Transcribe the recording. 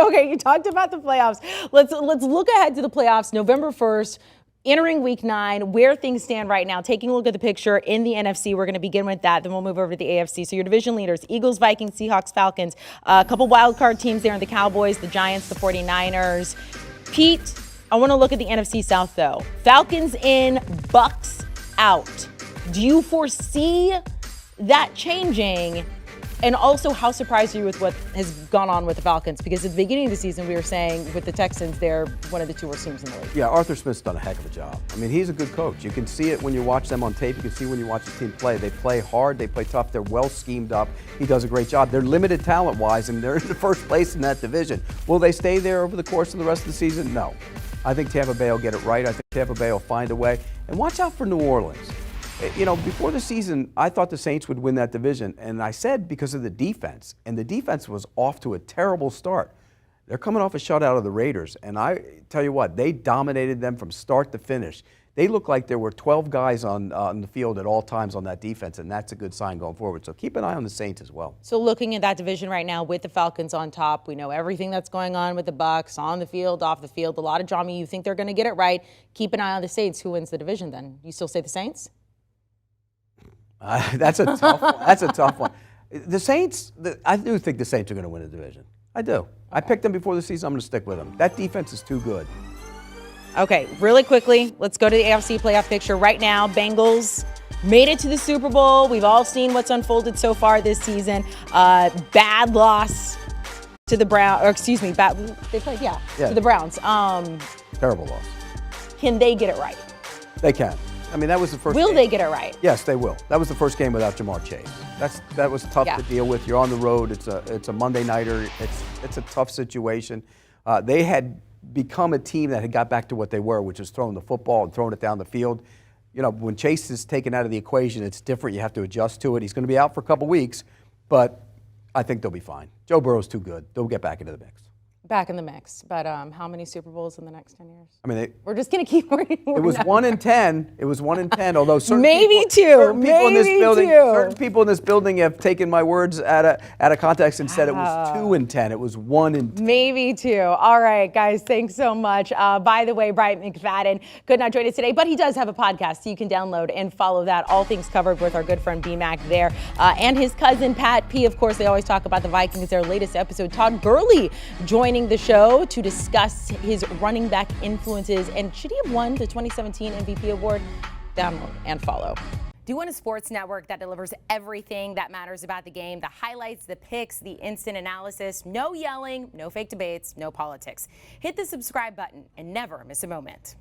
Okay, you talked about the playoffs. Let's look ahead to the playoffs, November 1st. Entering week 9, where things stand right now, taking a look at the picture in the NFC, we're going to begin with that. Then we'll move over to the AFC. So your division leaders, Eagles, Vikings, Seahawks, Falcons, a couple wild card teams there in the Cowboys, the Giants, the 49ers. Pete, I want to look at the NFC South, though. Falcons in, Bucks out. Do you foresee that changing? And also, how surprised are you with what has gone on with the Falcons? Because at the beginning of the season, we were saying with the Texans, they're one of the 2 worst teams in the league. Yeah, Arthur Smith's done a heck of a job. I mean, he's a good coach. You can see it when you watch them on tape. You can see when you watch the team play. They play hard. They play tough. They're well schemed up. He does a great job. They're limited talent-wise, and they're in the first place in that division. Will they stay there over the course of the rest of the season? No. I think Tampa Bay will get it right. I think Tampa Bay will find a way. And watch out for New Orleans. You know, before the season, I thought the Saints would win that division, and I said because of the defense, and the defense was off to a terrible start. They're coming off a shutout of the Raiders, and I tell you what, they dominated them from start to finish. They looked like there were 12 guys on the field at all times on that defense, and that's a good sign going forward. So keep an eye on the Saints as well. So looking at that division right now with the Falcons on top, we know everything that's going on with the Bucs, on the field, off the field, a lot of drama. You think they're going to get it right. Keep an eye on the Saints. Who wins the division then? You still say the Saints? That's a tough one. That's a tough one. The Saints, I do think the Saints are going to win the division. I do. Okay. I picked them before the season. I'm going to stick with them. That defense is too good. Okay, really quickly, let's go to the AFC playoff picture right now. Bengals made it to the Super Bowl. We've all seen what's unfolded so far this season. Bad loss to the Browns, or excuse me, they played, to the Browns. Terrible loss. Can they get it right? They can. I mean, that was the first Will game. they get it right? Yes, they will. That was the first game without Jamar Chase. That was tough to deal with. You're on the road. It's a Monday nighter. It's a tough situation. They had become a team that had got back to what they were, which was throwing the football and throwing it down the field. You know, when Chase is taken out of the equation, it's different. You have to adjust to it. He's going to be out for a couple weeks, but I think they'll be fine. Joe Burrow's too good. They'll get back into the mix. Back in the mix, but how many Super Bowls in the next 10 years? I mean, we're just going to keep working. It was 1 in 10. It was 1 in 10. Although certain people in this building have taken my words out of context and said it was 2 in 10. It was 1 in 10. Maybe 2. All right, guys, thanks so much. By the way, Brian McFadden could not join us today, but he does have a podcast, so you can download and follow that. All things covered with our good friend B-Mac there, and his cousin Pat P. Of course, they always talk about the Vikings. Their latest episode, Todd Gurley joining the show to discuss his running back influences and should he have won the 2017 MVP award? Download and follow. Do you want a sports network that delivers everything that matters about the game? The highlights, the picks, the instant analysis, no yelling, no fake debates, no politics. Hit the subscribe button and never miss a moment.